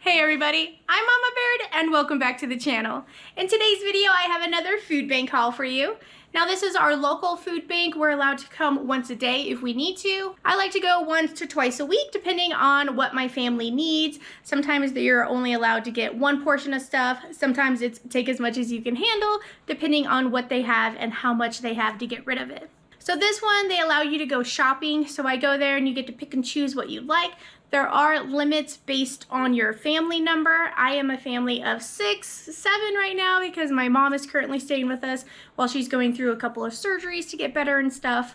Hey everybody, I'm Mama Baird and welcome back to the channel. In today's video I have another food bank haul for you. Now this is our local food bank. We're allowed to come once a day if we need to. I like to go once to twice a week depending on what my family needs. Sometimes you're only allowed to get one portion of stuff. Sometimes it's take as much as you can handle depending on what they have and how much they have to get rid of it. So this one, they allow you to go shopping. So I go there and you get to pick and choose what you like. There are limits based on your family number. I am a family of 6, 7 right now because my mom is currently staying with us while she's going through a couple of surgeries to get better and stuff.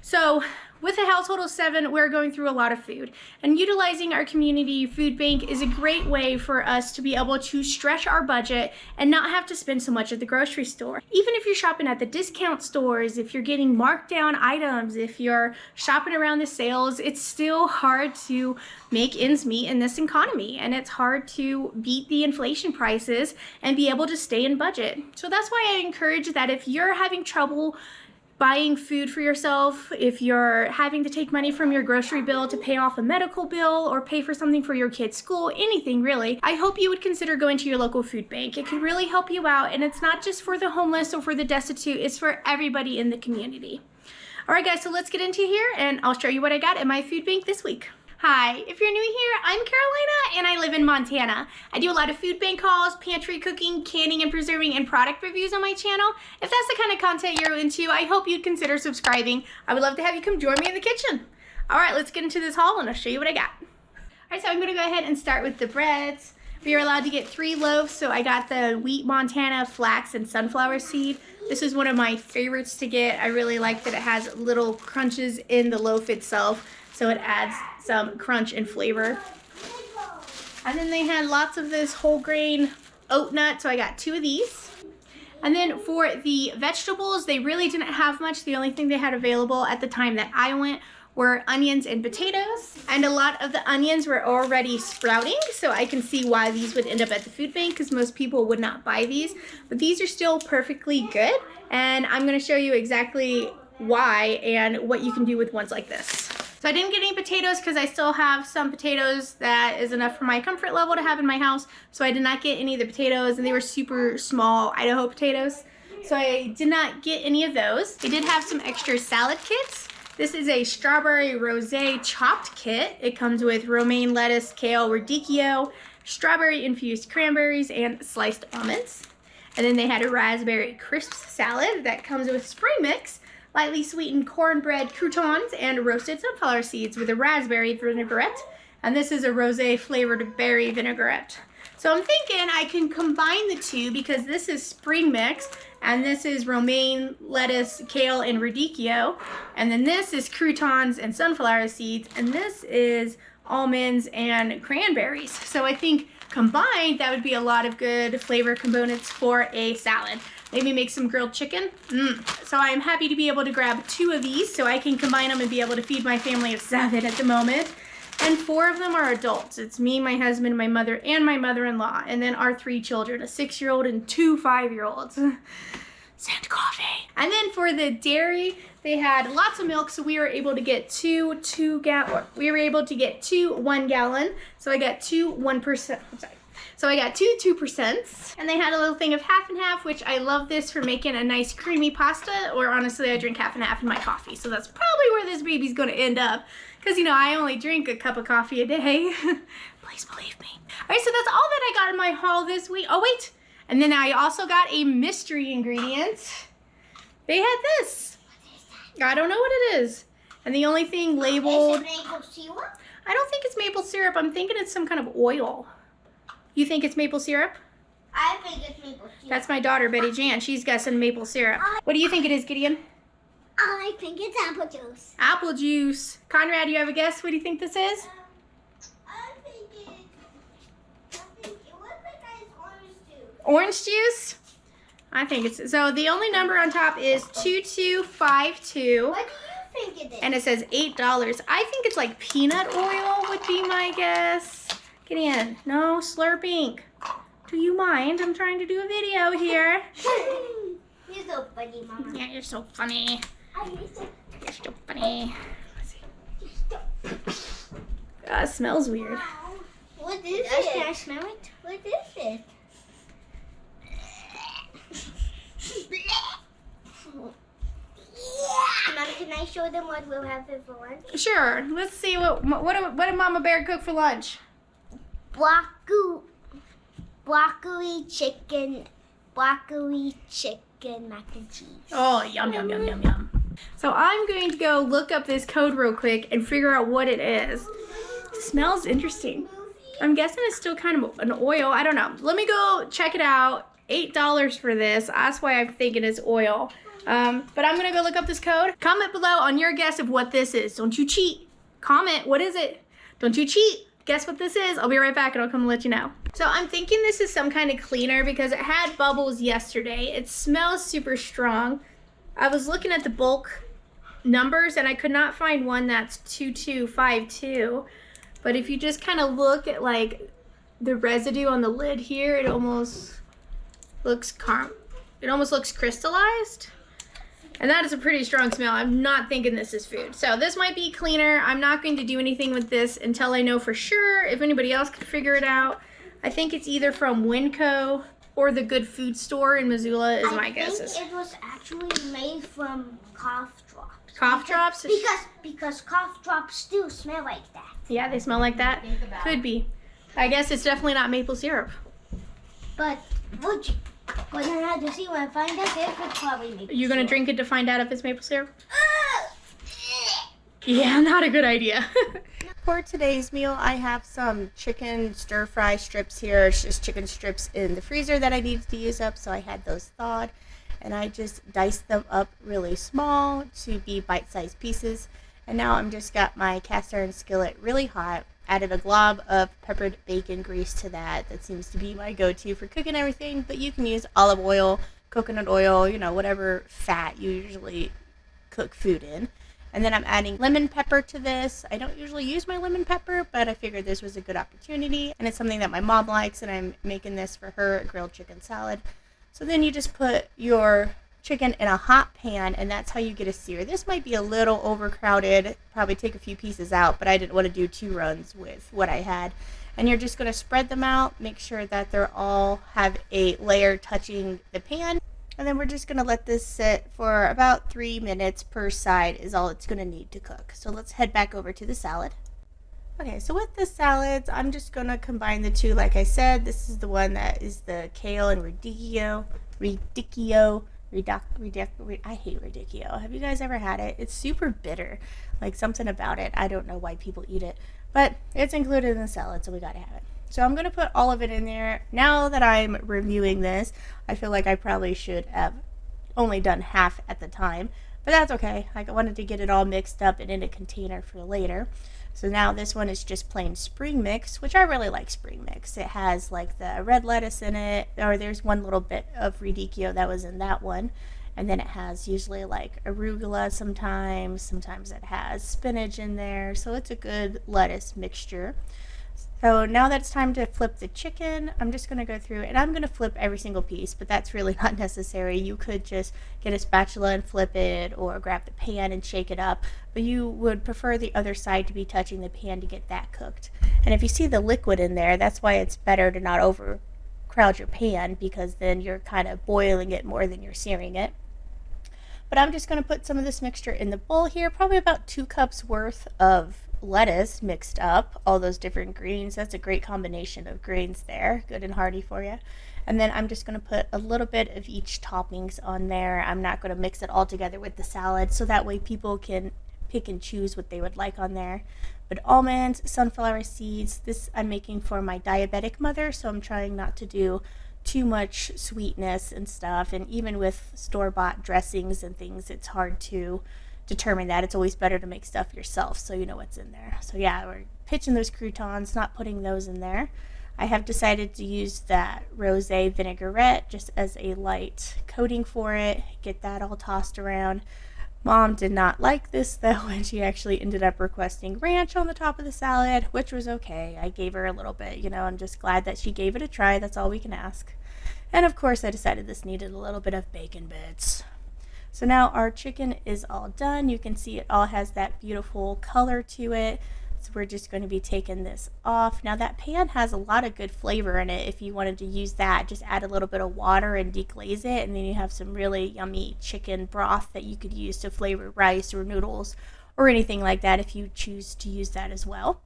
So with a household of 7, we're going through a lot of food. And utilizing our community food bank is a great way for us to be able to stretch our budget and not have to spend so much at the grocery store. Even if you're shopping at the discount stores, if you're getting marked down items, if you're shopping around the sales, it's still hard to make ends meet in this economy. And it's hard to beat the inflation prices and be able to stay in budget. So that's why I encourage that if you're having trouble buying food for yourself, if you're having to take money from your grocery bill to pay off a medical bill or pay for something for your kid's school, anything really, I hope you would consider going to your local food bank. It can really help you out, and it's not just for the homeless or for the destitute, it's for everybody in the community. All right guys, so let's get into here and I'll show you what I got at my food bank this week. Hi, if you're new here, I'm Carolina and I live in Montana. I do a lot of food bank hauls, pantry cooking, canning and preserving, and product reviews on my channel. If that's the kind of content you're into, I hope you'd consider subscribing. I would love to have you come join me in the kitchen. All right, let's get into this haul and I'll show you what I got. All right, so I'm gonna go ahead and start with the breads. We are allowed to get 3 loaves, so I got the wheat Montana, flax, and sunflower seed. This is one of my favorites to get. I really like that it has little crunches in the loaf itself, so it adds some crunch and flavor. And then they had lots of this whole grain oat nut, so I got 2 of these. And then for the vegetables, they really didn't have much. The only thing they had available at the time that I went were onions and potatoes. And a lot of the onions were already sprouting, so I can see why these would end up at the food bank because most people would not buy these. But these are still perfectly good, and I'm gonna show you exactly why and what you can do with ones like this. So I didn't get any potatoes because I still have some potatoes that is enough for my comfort level to have in my house. So I did not get any of the potatoes, and they were super small Idaho potatoes. So I did not get any of those. They did have some extra salad kits. This is a strawberry rosé chopped kit. It comes with romaine lettuce, kale, radicchio, strawberry infused cranberries, and sliced almonds. And then they had a raspberry crisp salad that comes with spring mix, lightly sweetened cornbread croutons, and roasted sunflower seeds with a raspberry vinaigrette. And this is a rosé flavored berry vinaigrette. So I'm thinking I can combine the two because this is spring mix and this is romaine lettuce, kale, and radicchio. And then this is croutons and sunflower seeds, and this is almonds and cranberries. So I think combined that would be a lot of good flavor components for a salad. Maybe make some grilled chicken. So I'm happy to be able to grab 2 of these so I can combine them and be able to feed my family of 7 at the moment. And 4 of them are adults. It's me, my husband, my mother, and my mother-in-law. And then our 3 children, a 6-year-old and 2 5-year-olds. Send coffee. And then for the dairy, they had lots of milk, so we were able to get 2 1 gallon. So I got 2 1%. I'm sorry. So I got 2 2%, and they had a little thing of half and half, which I love this for making a nice creamy pasta, or honestly I drink half and half in my coffee, so that's probably where this baby's gonna end up, because you know I only drink a cup of coffee a day. Please believe me. All right, so that's all that I got in my haul this week. Oh wait, and then I also got a mystery ingredient. They had this. I don't know what it is, and the only thing labeled. Is it maple syrup? I don't think it's maple syrup. I'm thinking it's some kind of oil. You think it's maple syrup? I think it's maple syrup. That's my daughter, Betty Jan. She's guessing maple syrup. What do you think it is, Gideon? I think it's apple juice. Apple juice. Conrad, you have a guess? What do you think this is? I think it looks like it's orange juice. Orange juice? I think it's, so the only number on top is 2252. What do you think it is? And it says $8. I think it's like peanut oil would be my guess. Gideon, no slurping. Do you mind? I'm trying to do a video here. You're so funny, Mama. Yeah, you're so funny. You're so funny. Let's see. Smells weird. What is it? I smell it? What is it? Mom, can I show them what we'll have for lunch? Sure. Let's see what did Mama Bear cook for lunch? Broccoli chicken mac and cheese. Oh, yum, yum, yum, yum, yum. So I'm going to go look up this code real quick and figure out what it is. It smells interesting. I'm guessing it's still kind of an oil. I don't know. Let me go check it out. $8 for this. That's why I'm thinking it's oil. But I'm going to go look up this code. Comment below on your guess of what this is. Don't you cheat. Comment. What is it? Don't you cheat. Guess what this is. I'll be right back and I'll come let you know. So I'm thinking this is some kind of cleaner because it had bubbles yesterday. It smells super strong. I was looking at the bulk numbers and I could not find one that's 2252. But if you just kind of look at like the residue on the lid here, it almost looks crystallized. And that is a pretty strong smell. I'm not thinking this is food. So this might be cleaner. I'm not going to do anything with this until I know for sure. If anybody else can figure it out. I think it's either from Winco or the Good Food Store in Missoula is my guess. I think it was actually made from cough drops. Cough drops? Because cough drops do smell like that. Yeah, they smell like that? Could be. I guess it's definitely not maple syrup. But we're gonna have to see when I find out if it's probably maple syrup. You're gonna drink it to find out if it's maple syrup? Yeah, not a good idea. For today's meal, I have some chicken stir-fry strips here. It's just chicken strips in the freezer that I needed to use up, so I had those thawed. And I just diced them up really small to be bite-sized pieces. And now I'm just got my cast iron skillet really hot. Added a glob of peppered bacon grease to that. That seems to be my go-to for cooking everything, but you can use olive oil, coconut oil, you know, whatever fat you usually cook food in. And then I'm adding lemon pepper to this. I don't usually use my lemon pepper, but I figured this was a good opportunity. And it's something that my mom likes, and I'm making this for her, a grilled chicken salad. So then you just put your chicken in a hot pan, and that's how you get a sear. This might be a little overcrowded, probably take a few pieces out, but I didn't want to do 2 runs with what I had. And you're just going to spread them out, make sure that they're all have a layer touching the pan. And then we're just going to let this sit for about 3 minutes per side is all it's going to need to cook. So let's head back over to the salad. Okay, so with the salads, I'm just going to combine the two like I said. This is the one that is the kale and radicchio. I hate radicchio. Have you guys ever had it? It's super bitter. Like something about it. I don't know why people eat it. But it's included in the salad, so we got to have it. So I'm going to put all of it in there. Now that I'm reviewing this, I feel like I probably should have only done half at the time. But that's okay. I wanted to get it all mixed up and in a container for later. So now this one is just plain spring mix, which I really like spring mix. It has like the red lettuce in it, or there's one little bit of radicchio that was in that one. And then it has usually like arugula sometimes it has spinach in there. So it's a good lettuce mixture. So now that it's time to flip the chicken, I'm just going to go through and I'm going to flip every single piece, but that's really not necessary. You could just get a spatula and flip it or grab the pan and shake it up, but you would prefer the other side to be touching the pan to get that cooked. And if you see the liquid in there, that's why it's better to not overcrowd your pan, because then you're kind of boiling it more than you're searing it. But I'm just going to put some of this mixture in the bowl here, probably about 2 cups worth of lettuce mixed up, all those different greens. That's a great combination of greens there, good and hearty for you. And then I'm just going to put a little bit of each toppings on there. I'm not going to mix it all together with the salad, so that way people can pick and choose what they would like on there. But almonds, sunflower seeds, this I'm making for my diabetic mother, so I'm trying not to do too much sweetness and stuff. And even with store-bought dressings and things, it's hard to determine that. It's always better to make stuff yourself so you know what's in there. So yeah, we're pitching those croutons, not putting those in there. I have decided to use that rosé vinaigrette just as a light coating for it. Get that all tossed around. Mom did not like this though, and she actually ended up requesting ranch on the top of the salad, which was okay. I gave her a little bit, you know. I'm just glad that she gave it a try. That's all we can ask. And of course I decided this needed a little bit of bacon bits. So now our chicken is all done. You can see it all has that beautiful color to it. So we're just going to be taking this off. Now that pan has a lot of good flavor in it. If you wanted to use that, just add a little bit of water and deglaze it, and then you have some really yummy chicken broth that you could use to flavor rice or noodles or anything like that if you choose to use that as well.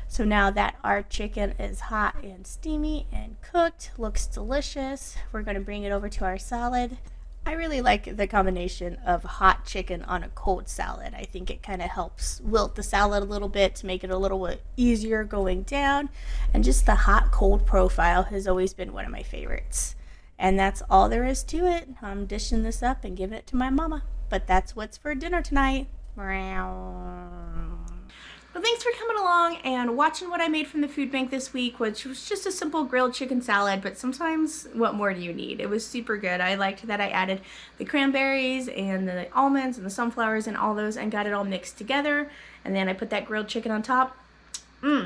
So now that our chicken is hot and steamy and cooked, looks delicious, we're going to bring it over to our salad. I really like the combination of hot chicken on a cold salad. I think it kind of helps wilt the salad a little bit to make it a little bit easier going down. And just the hot-cold profile has always been one of my favorites. And that's all there is to it. I'm dishing this up and giving it to my mama. But that's what's for dinner tonight. Well, thanks for coming along and watching what I made from the food bank this week, which was just a simple grilled chicken salad, but sometimes what more do you need? It was super good. I liked that I added the cranberries and the almonds and the sunflowers and all those and got it all mixed together. And then I put that grilled chicken on top.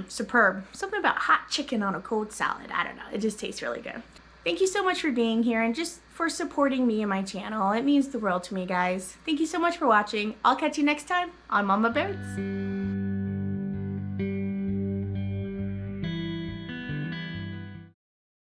Superb. Something about hot chicken on a cold salad. I don't know. It just tastes really good. Thank you so much for being here and just for supporting me and my channel. It means the world to me, guys. Thank you so much for watching. I'll catch you next time on Mama Beards.